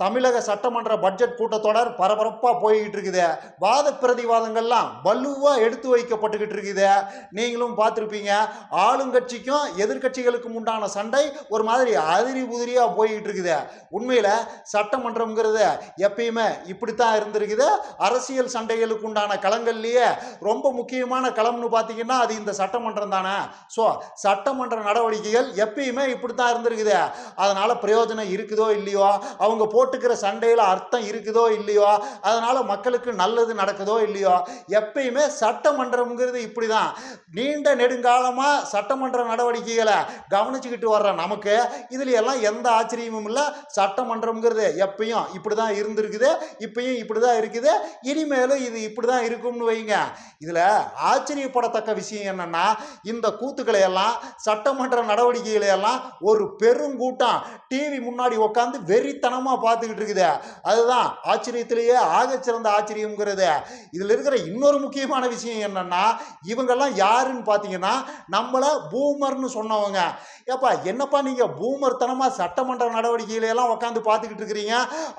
தமிழக சட்டமன்ற பட்ஜெட் கூட்டத்தொடர் பரபரப்பா போய்கிட்டு இருக்குது. வாத பிரதிவாதங்கள்லாம் வலுவா எடுத்து வைக்கப்பட்டுக்கிட்டு இருக்குது. நீங்களும் பார்த்துருப்பீங்க. ஆளுங்கட்சிக்கும் எதிர்கட்சிகளுக்கும் உண்டான சண்டை ஒரு மாதிரி அதிரி உதிரியா போய்கிட்டு இருக்குது. உண்மையில சட்டமன்றம்ங்கிறது எப்பயுமே இப்படித்தான் இருந்திருக்குது. அரசியல் சண்டைகளுக்கு உண்டான களங்கள்லயே ரொம்ப முக்கியமான களம்னு பார்த்தீங்கன்னா அது இந்த சட்டமன்றம் தானே. ஸோ சட்டமன்ற நடவடிக்கைகள் எப்பயுமே இப்படித்தான் இருந்திருக்குது. அதனால பிரயோஜனம் இருக்குதோ இல்லையோ, அவங்க போட்டுக்கிற சண்டையில் அர்த்தம் இருக்குதோ இல்லையோ, அதனால மக்களுக்கு நல்லது நடக்குதோ இல்லையோ, எப்பயுமே சட்டமன்றம்ங்கிறது இப்படிதான். நீண்ட நெடுங்காலமா சட்டமன்ற நடவடிக்கைகளை கவனிச்சுக்கிட்டு வர்ற நமக்கு இதுல எல்லாம் எந்த ஆச்சரியமும் இல்லை. சட்டமன்றம்ங்கிறது எப்பயும் இப்படிதான் இருந்திருக்குது, இப்பயும் இப்படிதான் இருக்குது, இனிமேலும் இது இப்படிதான் இருக்கும்னு வைங்க. இதுல ஆச்சரியப்படத்தக்க விஷயம் என்னன்னா, இந்த கூத்துக்களை எல்லாம் சட்டமன்ற நடவடிக்கைகளை எல்லாம் ஒரு பெருங்கூட்டம் டிவி முன்னாடி உட்காந்து வெறித்தனமா பார்த்துக்கிட்டு இருக்குது. அதுதான் ஆச்சரியத்திலேயே ஆகச்சிறந்த ஆச்சரியம்ங்கிறது. இதுல இருக்கிற இன்னொரு முக்கியமான விஷயம் என்னன்னா, இவங்கெல்லாம் யாருன்னு பார்த்தீங்கன்னா நம்மள பூமர்னு சொன்னவங்க. ஏப்பா என்னப்பா நீங்க பூமர் தனமா சட்டமன்ற நடவடிக்கையில எல்லாம் உட்காந்து பார்த்துக்கிட்டு இருக்கிறீங்க,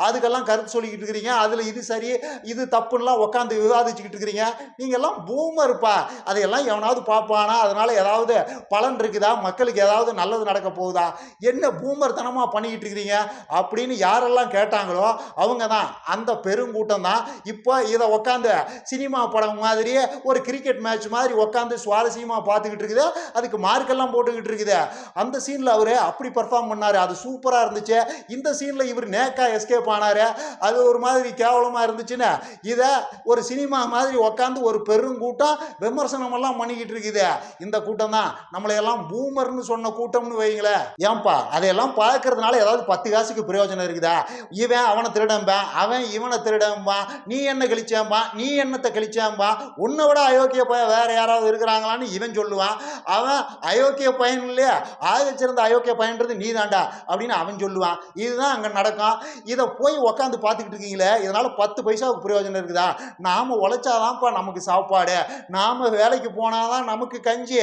அதுக்கெல்லாம் கருத்து சொல்லிக்கிட்டு இருக்கிறீங்க, அதுல இது சரி இது தப்புலாம் உட்காந்து விவாதிச்சுக்கிட்டு இருக்கிறீங்க. நீங்க எல்லாம் பூமர்ப்பா. அதையெல்லாம் எவனாவது பார்ப்பானா? அதனால ஏதாவது பலன் இருக்குதா? மக்களுக்கு ஏதாவது நல்லது நடக்க போகுதா? என்ன பூமர் தனமா பண்ணிக்கிட்டு இருக்கிறீங்க அப்படின்னு யாரெல்லாம் கேட்டாங்களோ அவங்க தான், அந்த பெருங்கூட்டம் தான் இப்போ இதை உட்காந்து சினிமா படம் மாதிரியே ஒரு கிரிக்கெட் மேட்ச் மாதிரி உட்காந்து சுவாரஸ்யமா பார்த்துக்கிட்டு இருக்குது. அதுக்கு மார்க்கெல்லாம் போட்டுக்கிட்டு இருக்குது. அந்த சீன்ல அவரு அப்படி பெர்ஃபார்ம் பண்ணாரு, அது சூப்பரா இருந்துச்சு. இந்த சீன்ல இவர் நேக்கா எஸ்கேப் ஆனாரு, அது ஒரு மாதிரி கேவலமா இருந்துச்சுன்னு இதை ஒரு சினிமா மாதிரி உட்காந்து ஒரு பெருங்கூட்டம் விமர்சனம் எல்லாம் பண்ணிக்கிட்டு இருக்குது. இந்த கூட்டம் தான் நம்மளையெல்லாம் பூமர்னு சொன்ன கூட்டம்னு வைங்களேன். ஏன்பா அதையெல்லாம் பார்க்கறதுனால ஏதாவது 10 காசுக்கு பிரயோஜனம் இருக்குதா? இவன் அவனை திருடம்பா, அவன் இவனை திருடம்பா, நீ என்ன கழிச்சாம்பா, நீ என்னத்தை கழிச்சாம்பா, உன்னை விட அயோக்கிய பையன் வேற யாராவது இருக்கிறாங்களான்னு இவன் சொல்லுவான். அவன் அயோக்கிய பையன் இல்லையா, ஆகச்சிறந்த அயோக்கிய பையன்றது நீ தாண்டா அப்படின்னு அவன் சொல்லுவான். இதுதான் அங்க நடக்கும். இதை போய் உக்காந்து பார்த்துக்கிட்டு இருக்கீங்களே, இதனால 10 பைசாவுக்கு பிரயோஜனம் இருக்குதா? நாம உழைச்சாதான்ப்பா நமக்கு சாப்பாடு, நாம வேலைக்கு போனாதான் நமக்கு கஞ்சி,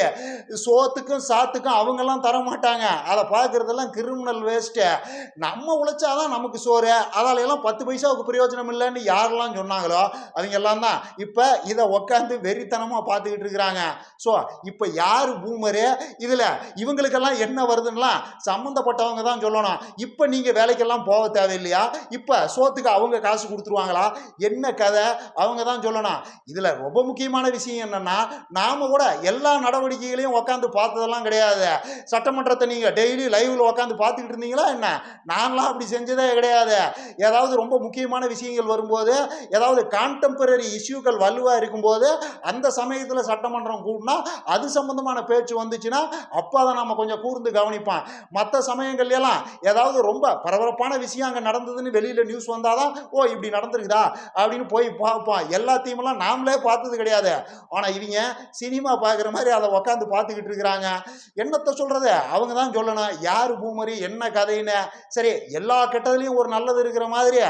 சோத்துக்கும் சாத்துக்கும் அவங்கெல்லாம் தர மாட்டாங்க. அதை பார்க்கறதெல்லாம் கிரிமினல் வேஸ்ட். நம்ம உழைச்சாதான் நமக்கு சோறு, அதால எல்லாம் 10 பைசாவுக்கு பிரயோஜனம் இல்லைன்னு யாரெல்லாம் சொன்னாங்களோ அவங்க எல்லாம் தான் இப்ப இதை உட்காந்து வெறித்தனமா பார்த்துக்கிட்டு இருக்கிறாங்க. ஸோ இப்ப யாரு பூமரு, இதுல இவங்களுக்கெல்லாம் என்ன வருதுன்னா சம்பந்தப்பட்டவங்க தான் சொல்லணும். இப்ப நீங்க வேலைக்கெல்லாம் போக தேவையில்லையா, இப்ப சோத்துக்கு அவங்க காசு கொடுத்துருவாங்களா, என்ன கதை அவங்க தான் சொல்லணும். இதுல ரொம்ப முக்கியமான விஷயம் என்னன்னா, நாம கூட எல்லா நடவடிக்கைகளையும் உட்காந்து பார்த்ததெல்லாம் கிடையாது. சட்டமன்றத்தை நீங்க டெய்லி லைவ்ல உட்காந்து பார்த்துக்கிட்டு இருந்தீங்களா என்ன? நான்லாம் அப்படி செஞ்சதே கிடையாது. ஏதாவது ரொம்ப முக்கியமான விஷயங்கள் வரும்போது, ஏதாவது கான்டெம்பரரி இஷ்யூக்கள் வலுவா இருக்கும்போது, அந்த சமயத்தில் சட்டமன்றம் கூட்டினா அது சம்பந்தமான பேச்சு வந்துச்சுன்னா அப்போ அதை நம்ம கொஞ்சம் கூர்ந்து கவனிப்பான். மற்ற சமயங்கள்ல எல்லாம் ஏதாவது ரொம்ப பரபரப்பான விஷயம் அங்கே நடந்ததுன்னு வெளியில நியூஸ் வந்தாதான் ஓ இப்படி நடந்திருக்குதா அப்படின்னு போய் பார்ப்போம். எல்லாத்தையும் எல்லாம் நாமளே பார்த்தது கிடையாது. ஆனா இவங்க சினிமா பார்க்குற மாதிரி அதை உட்காந்து பார்த்துக்கிட்டு இருக்கிறாங்க. என்னத்தை சொல்றது, அவங்க தான் சொல்லணும் யாரு பூமரி என்ன கதைன்னு. சரி, எல்லா கெட்டதுலையும் ஒரு நல்லது இருக்கிற மாதிரி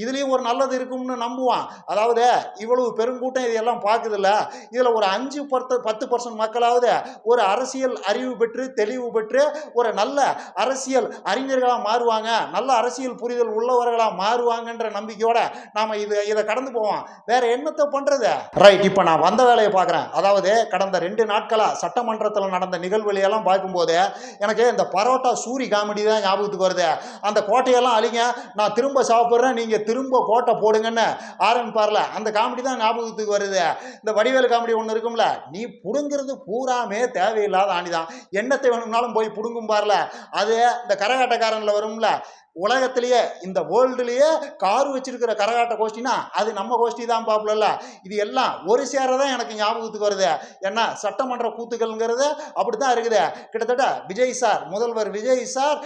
இதுலயும் ஒரு நல்லது இருக்கும்னு நம்புவான். அதாவது இவ்வளவு பெருங்கூட்டம் இதெல்லாம் பார்க்குதுல்ல, இதுல ஒரு 5-10% மக்களாவது ஒரு அரசியல் அறிவு பெற்று தெளிவு பெற்று ஒரு நல்ல அரசியல் அறிஞர்களா மாறுவாங்க, நல்ல அரசியல் புரிதல் உள்ளவர்களா மாறுவாங்கன்ற நம்பிக்கையோட நாம இதை கடந்து போவோம். வேற என்னத்தை பண்றது? ரைட், இப்ப நான் வந்த வேலையை பார்க்கிறேன். அதாவது கடந்த 2 நாட்களா சட்டமன்றத்தில் நடந்த நிகழ்வுகளையெல்லாம் பார்க்கும்போது எனக்கு இந்த பரோட்டா சூரி காமெடி தான் ஞாபகத்துக்கு வருது. அந்த கோட்டையெல்லாம் அழிங்க, நான் திரும்ப சாப்பிட்றேன், நீங்க திரும்ப கோட்டை போடுங்கன்னு ஆரம்பிப்பார்ல, அந்த காமெடி தான் ஞாபகத்துக்கு வருது. இந்த வடிவேலு காமெடி ஒன்று இருக்கும்ல, நீ புடுங்கிறது பூராமே தேவையில்லாத ஆணிதான், என்னத்தை வேணும்னாலும் போய் புடுங்கும் பாருல, அது இந்த கரகாட்டக்காரன்ல வரும்ல. உலகத்திலேயே இந்த வேர்ல்டுலயே கார் வச்சிருக்கிற கரகாட்ட கோஷ்டினா அது நம்ம கோஷ்டி தான் பாப்புலர்ல. இது எல்லாம் ஒரு சேரதான் எனக்கு ஞாபகத்துக்கு வருது. ஏன்னா சட்டமன்ற கூத்துக்கள்ங்கிறது அப்படித்தான் இருக்குது. கிட்டத்தட்ட விஜய் சார், முதல்வர் விஜய் சார்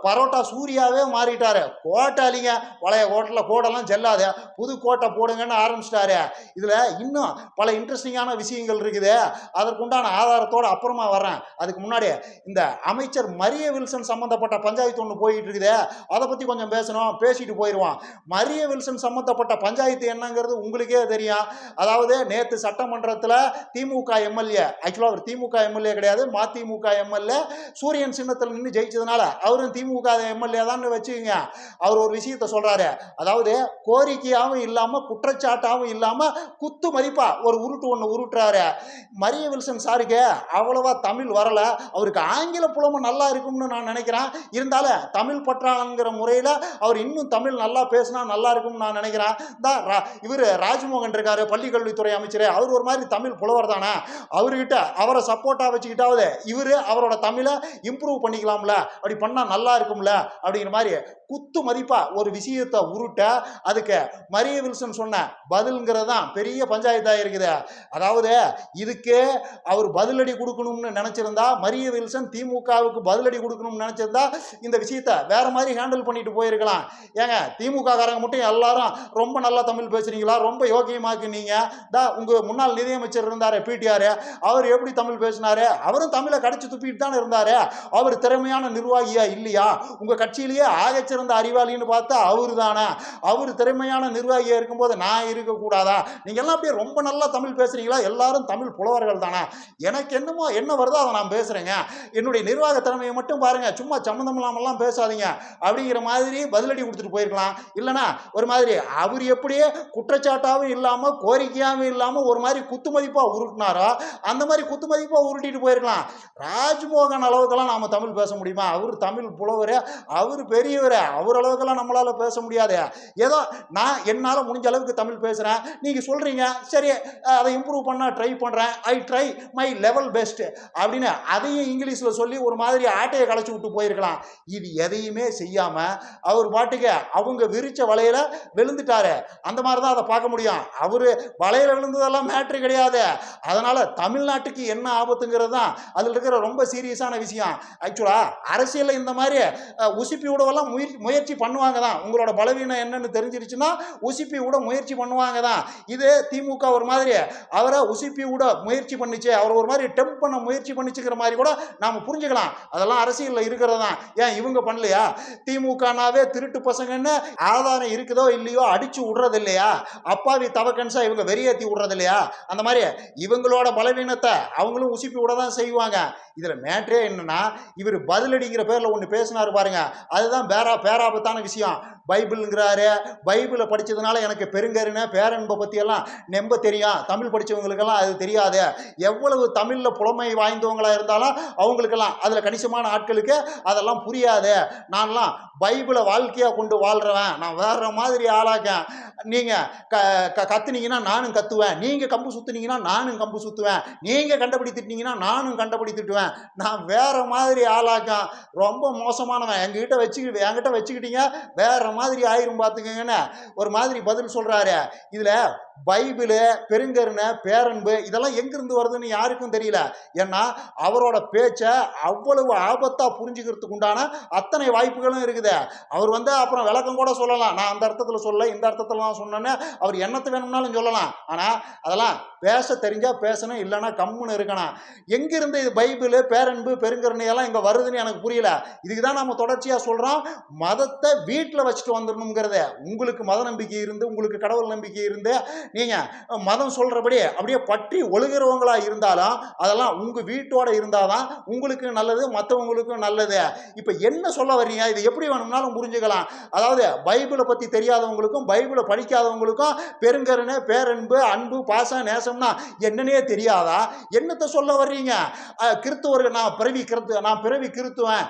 பரோட்டா சூர்யாவே மாறிட்டாரு. கோட்டாலிங்க, பழைய கோட்டில் கோடெல்லாம் செல்லாது, புது கோட்டை போடுங்கன்னு ஆரம்பிச்சிட்டாரு. இதுல இன்னும் பல இன்ட்ரெஸ்டிங்கான விஷயங்கள் இருக்குது. அதற்குண்டான ஆதாரத்தோட அப்புறமா வர்றேன். அதுக்கு முன்னாடி இந்த அமைச்சர் மரிய வில்சன் சம்பந்தப்பட்ட பஞ்சாயத்து ஒன்று போயிட்டு இருக்குது. அதை பற்றி கொஞ்சம் பேசணும், பேசிட்டு போயிடுவோம். மரிய வில்சன் சம்மந்தப்பட்ட பஞ்சாயத்து என்னங்கிறது உங்களுக்கே தெரியும். அதாவது நேற்று சட்டமன்றத்தில் திமுக எம்எல்ஏ, ஆக்சுவலாக அவர் திமுக எம்எல்ஏ கிடையாது, மதிமுக எம்எல்ஏ, சூரியன் சின்னத்தில் நின்று ஜெயிச்சதுனால அவரும் திமுக எம்எல்ஏ தான் வச்சுக்கோங்க. அவர் ஒரு விஷயத்த சொல்றாரு. அதாவது கோரிக்கையாகவும் இல்லாமல் குற்றச்சாட்டாகவும் இல்லாமல் குத்து மதிப்பா ஒரு உருட்டு ஒன்று உருட்டுறாரு. மரிய வில்சன் சாருக்கு அவ்வளவா தமிழ் வரல, அவருக்கு ஆங்கில புலமை நல்லா இருக்கும்னு நான் நினைக்கிறேன். இருந்தாலும் தமிழ் பற்றாளங்கிற முறையில் அவர் இன்னும் தமிழ் நல்லா பேசினா நல்லா இருக்கும்னு நான் நினைக்கிறேன். இவர் ராஜ்மோகன் இருக்காரு, பள்ளிக்கல்வித்துறை அமைச்சர், அவர் ஒரு மாதிரி தமிழ் புலவர் தானே, அவர்கிட்ட அவரை சப்போர்ட்டா வச்சுக்கிட்டாவது இவர் அவரோட தமிழை இம்ப்ரூவ் பண்ணிக்கலாம்ல, அப்படி பண்ணா நல்லா இருக்கும்ல அப்படிங்கிற மாதிரி குத்து மதிப்பா ஒரு விஷயத்தை உருட்ட அதுக்கு மரிய வில்சன் சொன்ன பதில்ங்கிறது தான் பெரிய பஞ்சாயத்தாக இருக்குது. அதாவது இதுக்கு அவர் பதிலடி கொடுக்கணும்னு நினைச்சிருந்தா, மரிய வில்சன் திமுகவுக்கு பதிலடி கொடுக்கணும்னு நினைச்சிருந்தா இந்த விஷயத்தை வேற மாதிரி ஹேண்டில் பண்ணிட்டு போயிருக்கலாம். ஏங்க திமுக காரங்க மட்டும் எல்லாரும் ரொம்ப நல்லா தமிழ் பேசுறீங்களா, ரொம்ப யோகியமாக்குனீங்க. உங்க முன்னாள் நிதியமைச்சர் இருந்தாரு பிடிஆர், அவர் எப்படி தமிழ் பேசினாரு, அவரும் தமிழை கடிச்சு துப்பிட்டு தானே இருந்தாரு. அவர் திறமையான நிர்வாகியா இல்லையா? உங்க கட்சியிலேயே ஆகச்சிறந்த அறிவாளின்னு பார்த்தா அவரு தானே. அவர் திறமையான நிர்வாகியா இருக்கும்போது நான் இருக்கக்கூடாதா? நீங்க எல்லாம் அப்படியே ரொம்ப நல்லா தமிழ் பேசுறீங்களா, எல்லாரும் தமிழ் புலவர்கள் தானே, எனக்கு என்னமோ என்ன வருதோ அதை நான் பேசுறேங்க, என்னுடைய நிர்வாக திறமையை மட்டும் பாருங்க, சும்மா சம்மந்தம் இல்லாமல்லாம் பேசாதீங்க அப்படிங்கிற மாதிரி பதிலடி கொடுத்துட்டு போயிருக்கலாம். இல்லைன்னா ஒரு மாதிரி அவர் எப்படியே குற்றச்சாட்டாவும் இல்லாம கோரிக்கையாவும் இல்லாம ஒரு மாதிரி குத்து மதிப்பா உருட்டினாரோ அந்த மாதிரி குத்து மதிப்பா உருட்டிட்டு போயிருக்கலாம். ராஜ்மோகன் அளவுக்கெல்லாம் நாம தமிழ் பேச முடியுமா? அவர் தமிழ் புலவர், அவர் பெரியவர், அவர் அளவுக்கெல்லாம் நம்மளால பேச முடியாது. ஏதோ நான் என்னால் முடிஞ்ச அளவுக்கு தமிழ் பேசுறேன், நீங்க சொல்றீங்க சரி அதை இம்ப்ரூவ் பண்ண ட்ரை பண்றேன், I try my level best அப்படின்னு அதையும் இங்கிலீஷ்ல சொல்லி ஒரு மாதிரி ஆட்டையை களைச்சு விட்டு போயிருக்கலாம். இது எதையுமே செய்யாம அவர் பாட்டுக்கு அவங்க விரிச்ச வலையில விழுந்துட்டாரு. அந்த மாதிரி தான் அதை பார்க்க முடியும். அவரு வலையில விழுந்ததெல்லாம் மேட்ரு கிடையாது. அதனால தமிழ்நாட்டுக்கு என்ன ஆபத்துங்கிறது தான் அதில் இருக்கிற ரொம்ப சீரியஸான விஷயம். ஆக்சுவலா அரசியல் இந்த மாதிரி உசுப்பி விடவெல்லாம் முயற்சி பண்ணுவாங்க தான். உங்களோட பலவீனம் என்னன்னு தெரிஞ்சிருச்சுன்னா உசுப்பி விட முயற்சி பண்ணுவாங்க தான். இது திமுக ஒரு மாதிரி அவரை உசுப்பி விட முயற்சி பண்ணிச்சு, அவர் ஒரு மாதிரி டெம்ப் பண்ண முயற்சி பண்ணிச்சுங்கிற மாதிரி கூட நாம புரிஞ்சுக்கலாம். அதெல்லாம் அரசியல்ல இருக்கிறது தான். ஏன் இவங்க பண்ணலையா? திமுகனாவே திருட்டு பசங்கன்னு ஆதாரம் இருக்குதோ இல்லையோ அடிச்சு விடுறது இல்லையா? அப்பாவி தவக்கன்ஸா இவங்க வெறியேற்றி விடுறது இல்லையா? அந்த மாதிரி இவங்களோட பலவீனத்தை அவங்களும் உசுப்பி விட தான் செய்வாங்க. இதுல மேட்ரே என்னன்னா, இவர் பதிலடிங்கிற பேர்ல ஒன்று பேசினாரு பாருங்க, அதுதான் பேராபத்தான விஷயம். பைபிள்ங்கிறாரு, பைபிளை படிச்சதுனால எனக்கு பெருங்கருணை பேரன்பை பத்தி எல்லாம் நம்ப தெரியும், தமிழ் படிச்சவங்களுக்கெல்லாம் அது தெரியாது. எவ்வளவு தமிழ்ல புலமை வாய்ந்தவங்களா இருந்தாலும் அவங்களுக்கெல்லாம் அதுல கணிசமான ஆட்களுக்கு அதெல்லாம் புரியாது. நான்லாம் பைபிளை வாழ்க்கையா கொண்டு வாழ்றவன், நான் வேற மாதிரி ஆளாக்கேன். நீங்க கத்துனீங்கன்னா நானும் கத்துவேன், நீங்க கம்பு சுத்துனீங்கன்னா நானும் கம்பு சுத்துவேன், நீங்க கண்டபடி திட்டினீங்கன்னா நானும் கண்டபடி திட்டுவேன், நான் வேற மாதிரி ஆளாக்கேன், ரொம்ப மோசமானவன், என்கிட்ட வச்சுக்கிட்டீங்க வேற மாதிரி ஆயிரும் பார்த்துக்கங்கன்னு ஒரு மாதிரி பதில் சொல்றாரு. இதுல பைபிள், பெருங்கருணை, பேரன்பு இதெல்லாம் எங்கிருந்து வருதுன்னு யாருக்கும் தெரியல. ஏன்னா அவரோட பேச்சை அவ்வளவு ஆபத்தா புரிஞ்சுக்கிறதுக்கு உண்டான அத்தனை வாய்ப்புகளும் இருக்குது. அவர் அப்புறம் விளக்கம் கூட சொல்லலாம், நான் அந்த அர்த்தத்தில் சொல்ல இந்த அர்த்தத்தில் தான் சொன்னேன்னு அவர் என்னத்தை வேணும்னாலும் சொல்லலாம். ஆனால் அதெல்லாம் பேச தெரிஞ்சா பேசணும், இல்லைன்னா கம்முன்னு இருக்கணும். எங்கிருந்து இது பைபிள், பேரன்பு, பெருங்கருணை எல்லாம் இங்கே வருதுன்னு எனக்கு புரியல. இதுக்கு தான் நம்ம தொடர்ச்சியாக சொல்கிறோம், மதத்தை வீட்டில் வச்சுட்டு வந்துடணுங்கிறத. உங்களுக்கு மத நம்பிக்கை இருந்து, உங்களுக்கு கடவுள் நம்பிக்கை இருந்து நீங்கள் மதம் சொல்கிறபடி அப்படியே பற்றி ஒழுகிறவங்களா இருந்தாலும் அதெல்லாம் உங்கள் வீட்டோட இருந்தால் தான் உங்களுக்கு நல்லது, மற்றவங்களுக்கும் நல்லது. இப்போ என்ன சொல்ல வர்றீங்க? இது எப்படி வேணும்னாலும் புரிஞ்சுக்கலாம். அதாவது பைபிளை பற்றி தெரியாதவங்களுக்கும் பைபிளை படிக்காதவங்களுக்கும் பெருங்கருணை, பேரன்பு, அன்பு, பாசம், நேசம்னா என்னன்னே தெரியாதா? என்னத்தை சொல்ல வர்றீங்க? கிறிஸ்துவர்கள் நான் பிறவி கிறிஸ்துவன்,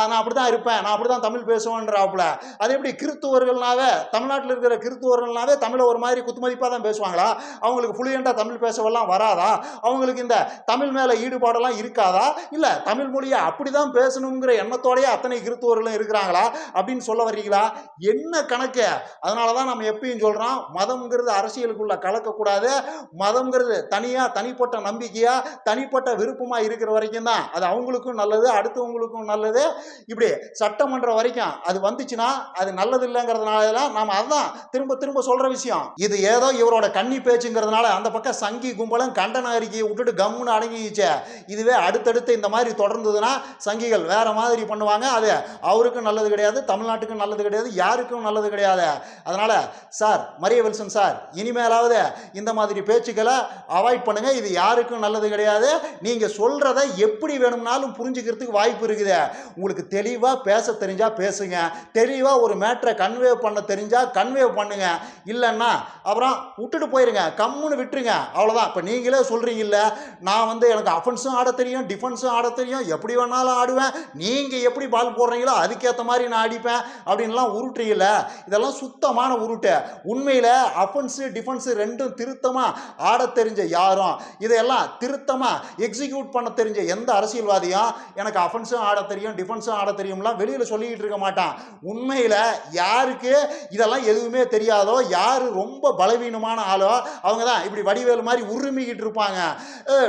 நான் அப்படி தான் இருப்பேன், நான் அப்படி தான் தமிழ் பேசுவேன்றாப்புல. அது எப்படி கிறிஸ்துவர்கள்னாவே, தமிழ்நாட்டில் இருக்கிற கிறிஸ்துவர்கள்னாவே தமிழை ஒரு மாதிரி குத்துமதிப்பாக தான் பேசுவாங்களா? அவங்களுக்கு ஃப்ளூயண்டா தமிழ் பேசவெல்லாம் வராதா? அவங்களுக்கு இந்த தமிழ் மேல ஈடுபாடெல்லாம் இருக்காதா? இல்ல தமிழ் மொழியை அப்படிதான் பேசணுங்கிற எண்ணத்தோடய அத்தனை கிறிஸ்துவர்களும் இருக்கிறாங்களா அப்படின்னு சொல்ல வர்றீங்களா? என்ன கணக்கு? அதனாலதான் நம்ம எப்பயும் சொல்றோம், மதம்ங்கிறது அரசியலுக்குள்ள கலக்கக்கூடாது, மதம் லாபம்ங்கிறது தனிப்பட்ட நம்பிக்கையா தனிப்பட்ட விருப்பமா இருக்கிற வரைக்கும் தான் அது அவங்களுக்கும் நல்லது, அடுத்தவங்களுக்கும் நல்லது. இப்படி சட்டமன்ற வரைக்கும் அது வந்துச்சுன்னா அது நல்லது இல்லைங்கிறதுனால நாம அதான் திரும்ப திரும்ப சொல்ற விஷயம். இது ஏதோ இவரோட கன்னி பேச்சுங்கிறதுனால அந்த பக்கம் சங்கி கும்பலும் கண்டன அறிக்கையை விட்டுட்டு கம்முன்னு அடங்கிச்சு. இதுவே அடுத்தடுத்து இந்த மாதிரி தொடர்ந்ததுன்னா சங்கிகள் வேற மாதிரி பண்ணுவாங்க. அது அவருக்கும் நல்லது கிடையாது, தமிழ்நாட்டுக்கும் நல்லது கிடையாது, யாருக்கும் நல்லது கிடையாது. அதனால சார் மரிய வில்சன் சார், இனிமேலாவது இந்த மாதிரி பேச்சுக்களை அவாய்ட் பண்ணுங்க. இது யாருக்கும் நல்லது கிடையாது. நீங்க சொல்றதை எப்படி வேணும்னாலும் புரிஞ்சுக்கிறதுக்கு வாய்ப்பு இருக்குது. உங்களுக்கு தெளிவா பேச தெரிஞ்சா பேசுங்க, தெளிவா ஒரு மேட்டரை கன்வே பண்ண தெரிஞ்சா கன்வே பண்ணுங்க. இல்லைன்னா அப்புறம் விட்டுட்டு போயிருங்க, கம்முன்னு விட்டுருங்க, அவ்வளோதான். இப்போ நீங்களே சொல்றீங்கல்ல, நான் எனக்கு அஃபென்ஸும் ஆட தெரியும், டிஃபென்ஸும் ஆட தெரியும், எப்படி வேணாலும் ஆடுவேன், நீங்கள் எப்படி பால் போடுறீங்களோ அதுக்கேற்ற மாதிரி நான் அடிப்பேன் அப்படின்லாம் உருட்டுறீங்கல்ல, இதெல்லாம் சுத்தமான உருட்டு. உண்மையில் அஃபென்ஸு டிஃபென்ஸு ரெண்டும் திருத்தமாக ஆட தெரிஞ்ச யாரும், இதையெல்லாம் திருத்தமாக எக்ஸிக்யூட் பண்ண தெரிஞ்ச எந்த அரசியல்வாதியும் எனக்கு அஃபென்ஸும் ஆட தெரியும் டிஃபென்ஸும் ஆட தெரியும்லாம் வெளியில் சொல்லிக்கிட்டு இருக்க மாட்டான். உண்மையில் யாருக்கு இதெல்லாம் எதுவுமே தெரியாதோ, யார் ரொம்ப பலவீனமான ஆளோ அவங்க தான் இப்படி வடிவேலு மாதிரி உரிமிக்கிட்டு இருப்பாங்க.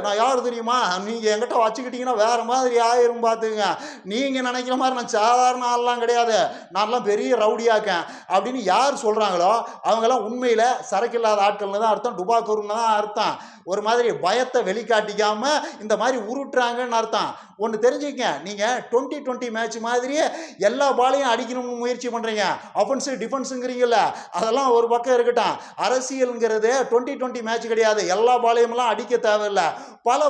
நான் யார் தெரியுமா, நீங்கள் என்கிட்ட வச்சுக்கிட்டீங்கன்னா வேற மாதிரி ஆயிரும் பார்த்துங்க, நீங்கள் நினைக்கிற மாதிரி நான் சாதாரண ஆள்லாம் கிடையாது, நான்லாம் பெரிய ரவுடியாக்கேன் அப்படின்னு யார் சொல்கிறாங்களோ அவங்கெல்லாம் உண்மையில் சரக்கு இல்லாத ஆட்கள்னு தான் அர்த்தம், டுபாக்கூர்னு தான் அர்த்தம். ஒரு மாதிரி பயத்தை வெளிக்காட்டிக்காம இந்த மாதிரி உருட்டுறாங்கன்னு அர்த்தம். ஒன்று தெரிஞ்சுக்க, நீங்கள் 2020 மேட்ச் மாதிரியே எல்லா பாலையும் அடிக்கணும்னு முயற்சி பண்ணுறீங்க, அஃபென்ஸு டிஃபென்ஸுங்கிறீங்கல்ல, அதெல்லாம் ஒரு பக்கம் இருக்கட்டும். அரசியலுங்கிறது 2020 மேட்ச் கிடையாது. எல்லா பாலையும்லாம் அடிக்க தேவையில்லை, பல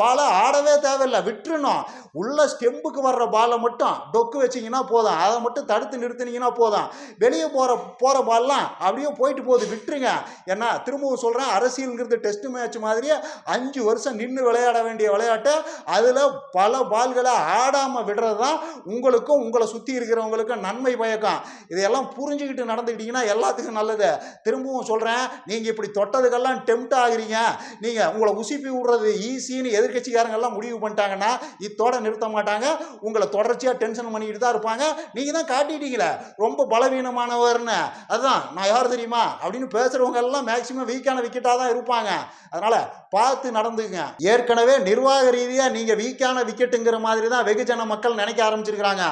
பாலை ஆடவே தேவையில்லை, விட்டுருணும். உள்ள ஸ்டெம்புக்கு வர்ற பாலை மட்டும் டொக்கு வச்சிங்கன்னா போதும், அதை மட்டும் தடுத்து நிறுத்தினீங்கன்னா போதும். வெளியே போகிற பால்லாம் அப்படியே போயிட்டு போகுது, விட்டுருங்க. ஏன்னா திரும்பவும் சொல்கிறேன், அரசியலுங்கிறது டெஸ்ட் மேட்ச் மாதிரியே 5 வருஷம் நின்று விளையாட வேண்டிய விளையாட்டு, அதில் பல பால்களை ஆடாமல் விடுறது தான் உங்களுக்கும் உங்களை சுற்றி இருக்கிறவங்களுக்கும் நன்மை பயக்கம். இதையெல்லாம் புரிஞ்சுக்கிட்டு நடந்துக்கிட்டீங்கன்னா எல்லாத்துக்கும் நல்லது. திரும்பவும் சொல்கிறேன், நீங்கள் இப்படி தொட்டதுக்கெல்லாம் டெம்ட் ஆகுறீங்க, நீங்கள் உங்களை உசிப்பி விடுறது ஈஸின்னு எதிர்கட்சிக்காரங்கெல்லாம் முடிவு பண்ணிட்டாங்கன்னா இத்தோட நிறுத்த மாட்டாங்க, உங்களை தொடர்ச்சியாக டென்ஷன் பண்ணிக்கிட்டு தான் இருப்பாங்க. நீங்கள் தான் காட்டிட்டீங்களே ரொம்ப பலவீனமானவர்னு, அதுதான் நான் யார் தெரியுமா அப்படின்னு பேசுகிறவங்க எல்லாம் மேக்சிமம் வீக்கான விக்கெட்டாக தான் இருப்பாங்க. அதனால பார்த்து நடந்துங்க. ஏற்கனவே நிர்வாக ரீதியாக நீங்கள் வீக்கான விக்கெட்டுங்கிற மாதிரி தான் வெகுஜன மக்கள் நினைக்க ஆரம்பிச்சிருக்கிறாங்க.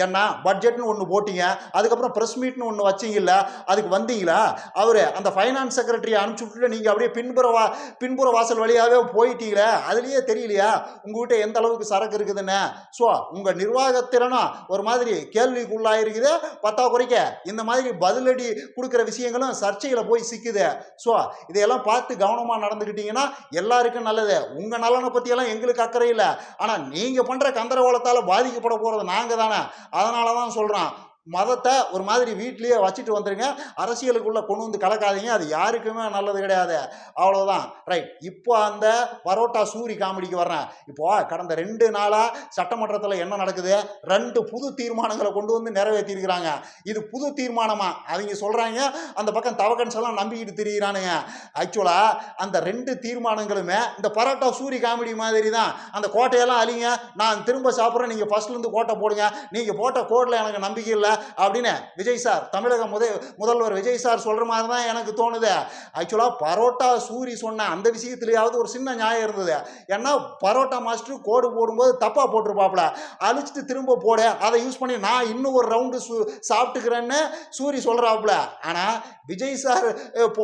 ஏன்னா பட்ஜெட்னு ஒன்று போட்டிங்க, அதுக்கப்புறம் ப்ரெஸ் மீட்னு ஒன்று வச்சிங்கல்ல, அதுக்கு வந்தீங்களா? அவர் அந்த ஃபைனான்ஸ் செக்ரட்டரியை அனுப்பிச்சு விட்டுட்டு நீங்கள் அப்படியே பின்புற வாசல் வழியாகவே போயிட்டீங்களே, அதுலேயே தெரியலையா உங்ககிட்ட எந்த அளவுக்கு சரக்கு இருக்குதுன்னு? ஸோ உங்கள் நிர்வாகத்திறனும் ஒரு மாதிரி கேள்விக்குள்ளாயிருக்குது. பத்தாக்குறைக்க இந்த மாதிரி பதிலடி கொடுக்குற விஷயங்களும் சர்ச்சையில் போய் சிக்குது. ஸோ இதையெல்லாம் பார்த்து கவனமாக நடந்துக்கிட்டீங்கன்னா எல்லாருக்கும் நல்லது. உங்கள் நலனை பற்றியெல்லாம் எங்களுக்கு அக்கறை இல்லை, ஆனால் நீங்கள் பண்ணுற கந்தரகோலத்தால் பாதிக்கப்பட போகிறது நாங்கள் தானே. அதனால தான் சொல்கிறோம், மதத்தை ஒரு மாதிரி வீட்லேயே வச்சுட்டு வந்துடுங்க, அரசியலுக்குள்ளே கொண்டு வந்து கலக்காதீங்க, அது யாருக்குமே நல்லது கிடையாது. அவ்வளோதான். ரைட். இப்போ அந்த பரோட்டா சூரி காமெடிக்கு வர்றேன். இப்போ கடந்த 2 நாளாக சட்டமன்றத்தில் என்ன நடக்குது, 2 புது தீர்மானங்களை கொண்டு வந்து நிறைவேற்றிருக்கிறாங்க. இது புது தீர்மானமா அவங்க சொல்கிறாங்க, அந்த பக்கம் தவக்கன்ஸ் எல்லாம் நம்பிக்கிட்டு திரிகிறானுங்க. ஆக்சுவலாக அந்த 2 தீர்மானங்களுமே இந்த பரோட்டா சூரி காமெடி மாதிரி தான். அந்த கோட்டையெல்லாம் அழிங்க, நான் திரும்ப சாப்பிட்றேன், நீங்கள் ஃபர்ஸ்ட்லேருந்து கோட்டை போடுங்க, நீங்கள் போட்ட கோட்டில் எனக்கு நம்பிக்கை இல்லை அப்படின்னு விஜய் சார், தமிழக முதல்வர் விஜய் சார் சொல்ற மாதிரி தான் எனக்கு தோணுது. ஆக்சுவலா பரோட்டா சூரி சொன்ன அந்த விஷயத்திலேயாவது ஒரு சின்ன நியாயம் இருந்தது. ஏன்னா பரோட்டா மாஸ்டர் கோடு போடும்போது தப்பா போட்டிருப்பாப்ல, அழிச்சிட்டு திரும்ப போட, அதை யூஸ் பண்ணி நான் இன்னும் ஒரு ரவுண்டு சாப்பிட்டுக்கிறேன்னு சூரி சொல்றாப்ல. ஆனா விஜய் சார்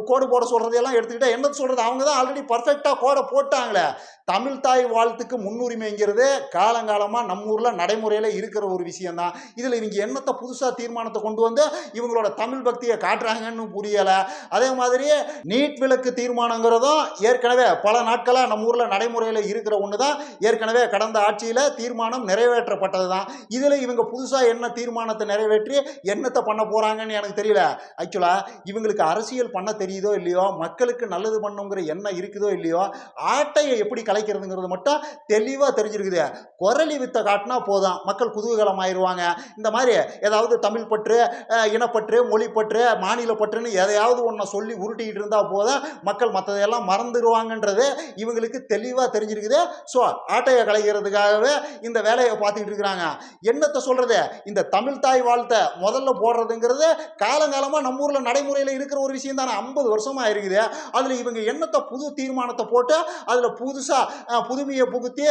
கோடு போட சொல்றதையெல்லாம் எடுத்துக்கிட்டா என்ன சொல்றது, அவங்க தான் ஆல்ரெடி பர்ஃபெக்டா கோடை போட்டாங்களே. தமிழ் தாய் வாழ்த்துக்கு முன்னுரிமைங்கிறது காலங்காலமாக நம்ம ஊரில் நடைமுறையில் இருக்கிற ஒரு விஷயம்தான். இதில் இவங்க என்னத்தை புதுசாக தீர்மானத்தை கொண்டு வந்து இவங்களோட தமிழ் பக்தியை காட்டுறாங்கன்னு புரியலை. அதே மாதிரி நீட் விலக்கு தீர்மானங்கிறதும் ஏற்கனவே பல நாட்களாக நம்ம ஊரில் நடைமுறையில் இருக்கிற ஒன்று தான். ஏற்கனவே கடந்த ஆட்சியில் தீர்மானம் நிறைவேற்றப்பட்டது தான். இதில் இவங்க புதுசாக என்ன தீர்மானத்தை நிறைவேற்றி என்னத்தை பண்ண போகிறாங்கன்னு எனக்கு தெரியல. ஆக்சுவலாக இவங்களுக்கு அரசியல் பண்ண தெரியுதோ இல்லையோ, மக்களுக்கு நல்லது பண்ணுங்கிற எண்ணம் இருக்குதோ இல்லையோ, ஆட்டையை எப்படி கலைக்கிறதுங்கிறது மட்டும் தெளிவாக தெரிஞ்சிருக்குது. குரலி வித்தை காட்டினா போதும், மக்கள் குதூகலம் ஆயிடுவாங்க. இந்த மாதிரி ஏதாவது எதையாவது தமிழ் பற்று, இனப்பற்று, மொழிப்பற்று, மாநில பற்றுன்னு எதையாவது ஒன்றை சொல்லி உருட்டிக்கிட்டு இருந்தா போதும், மக்கள் மற்றதையெல்லாம் மறந்துடுவாங்கன்றது இவங்களுக்கு தெளிவாக தெரிஞ்சிருக்குது. ஸோ ஆட்டையை கலைக்கிறதுக்காகவே இந்த வேலையை பார்த்துக்கிட்டு இருக்கிறாங்க. என்னத்தை சொல்றது, இந்த தமிழ் தாய் வாழ்த்தை முதல்ல போடுறதுங்கிறது காலங்காலமாக நம்ம ஊரில் நடைமுறையில் இருக்கிற ஒரு விஷயம் தானே. 50 வருஷமாக இருக்குது. அதில் இவங்க என்னத்தை புது தீர்மானத்தை போட்டு அதில் புதுசாக புதுமையை புகுத்தி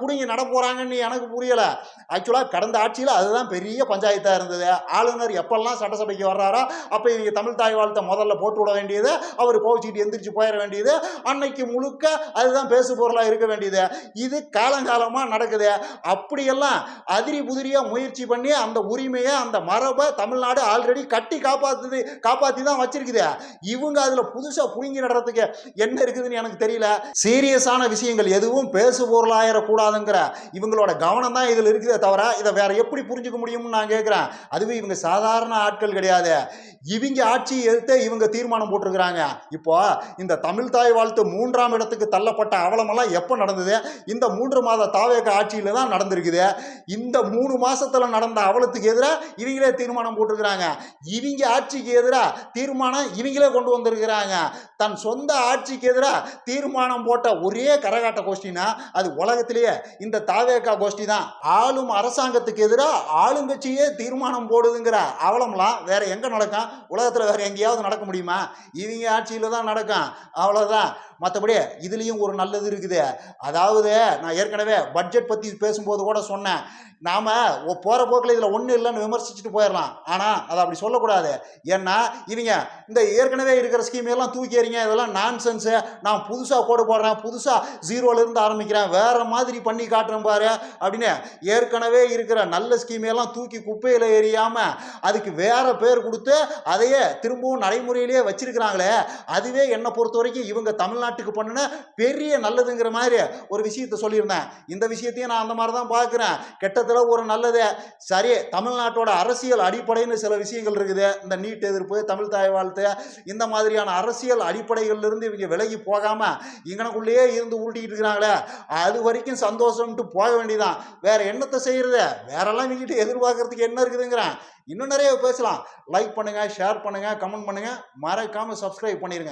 புடுங்கி நட போகிறாங்கன்னு எனக்கு புரியலை. ஆக்சுவலாக கடந்த ஆட்சியில் அதுதான் பெரிய பஞ்சாயத்தாக இருந்தது. ஆளுநர் எப்பெல்லாம் சட்டசபைக்கு வர்றாரோ அப்போ இவங்க தமிழ் தாய் வாழ்த்தை முதல்ல போட்டு விட வேண்டியது, அவர் கோவிச்சிட்டு எந்திரிச்சு போயிட வேண்டியது, அன்னைக்கு முழுக்க அதுதான் பேசு பொருளாக இருக்க வேண்டியது. இது காலங்காலமாக நடக்குது. அப்படியெல்லாம் அதிரி புதிரியாக முயற்சி பண்ணி அந்த உரிமையை அந்த மரபை தமிழ்நாடு ஆல்ரெடி கட்டி காப்பாற்றி தான் வச்சிருக்குது. இவங்க அதில் புதுசாக புடுங்கி நடுறதுக்கு என்ன இருக்குதுன்னு எனக்கு தெரியல. சீரியஸான விஷயங்கள் எதுவும் பேசு பொருளாயிடக்கூடாதுங்கிற இவங்களோட கவனம் தான் இதில் இருக்குதே தவிர இதை வேற எப்படி புரிஞ்சுக்க முடியும்னு நான் கேட்குறேன். அதுவே இவங்க சாதாரண ஆட்கள் கிடையாது. இவங்க ஆட்சி எடுத்து இவங்க தீர்மானம் போட்டிருக்கிறாங்க. இப்போ இந்த தமிழ் தாய் வாழ்த்து 3ஆம் இடத்துக்கு தள்ளப்பட்ட அவலமெல்லாம் எப்போ நடந்தது? இந்த 3 மாத தாவேக ஆட்சியில தான் நடந்திருக்குது. இந்த 3 மாசத்துல நடந்த அவலத்துக்கு எதிராக இவங்களே தீர்மானம் போட்டிருக்கிறாங்க. இவங்க ஆட்சிக்கு எதிராக தீர்மானம் இவங்களே கொண்டு வந்திருக்கிறாங்க. தன் சொந்த ஆட்சிக்கு எதிராக தீர்மானம் போட்ட ஒரே கரகாட்ட கோஷ்டினா அது உலகத்திலேயே இந்த தாவேகா கோஷ்டி தான். ஆளும் அரசாங்கத்துக்கு எதிராக ஆளுங்கட்சியே தீர்மானம் போடுதுங்கிற அவலம்லாம் வேற எங்க நடக்கும்? உலகத்தில் வேற எங்கேயாவது நடக்க முடியுமா? இவங்க ஆட்சியில் தான் நடக்கும். அவ்வளோதான். மற்றபடி இதுலேயும் ஒரு நல்லது இருக்குது. அதாவது நான் ஏற்கனவே பட்ஜெட் பற்றி பேசும்போது கூட சொன்னேன், நாம் போகிற போக்கில் இதில் ஒன்றும் இல்லைன்னு விமர்சிச்சுட்டு போயிடலாம். ஆனால் அதை அப்படி சொல்லக்கூடாது. ஏன்னா இவங்க இந்த ஏற்கனவே இருக்கிற ஸ்கீமையெல்லாம் தூக்கி எறிங்க, இதெல்லாம் நான்சென்ஸு, நான் புதுசாக கோடு போடுறேன், புதுசாக ஜீரோலேருந்து ஆரம்பிக்கிறேன், வேறு மாதிரி பண்ணி காட்டுறேன் பாரு அப்படின்னு ஏற்கனவே இருக்கிற நல்ல ஸ்கீமையெல்லாம் தூக்கி குப்பையில் எறியாமல் அதுக்கு வேறு பேர் கொடுத்து அதையே திரும்பவும் நடைமுறையிலேயே வச்சிருக்கிறாங்களே, அதுவே என்னை பொறுத்த வரைக்கும் இவங்க தமிழ்நாட்டுக்கு பண்ணின பெரிய நல்லதுங்கிற மாதிரி ஒரு விஷயத்தை சொல்லியிருந்தேன். இந்த விஷயத்தையும் நான் அந்த மாதிரி தான் பார்க்குறேன். கெட்டத்தில் ஒரு நல்லது. சரி, தமிழ்நாட்டோட அரசியல் அடிப்படைன்னு சில விஷயங்கள் இருக்குது. இந்த நீட் எதிர்ப்பு, தமிழ் தாய் வாழ்த்து, இந்த மாதிரியான அரசியல் அடிப்படைகளிலிருந்து இவங்க விலகி போகாமல் இங்கனக்குள்ளேயே இருந்து உருட்டிக்கிட்டு இருக்கிறாங்களே, அது வரைக்கும் சந்தோஷம்ட்டு போக வேண்டியதான். வேற என்னத்தை செய்யறது? வேறெல்லாம் இவங்ககிட்ட எதிர்பார்க்கறதுக்கு என்ன இருக்குதுங்கிறேன். இன்னும் நிறைய பேசலாம். லைக் பண்ணுங்க, ஷேர் பண்ணுங்க, கமெண்ட் பண்ணுங்க, மறக்காம சப்ஸ்கிரைப் பண்ணிருங்க.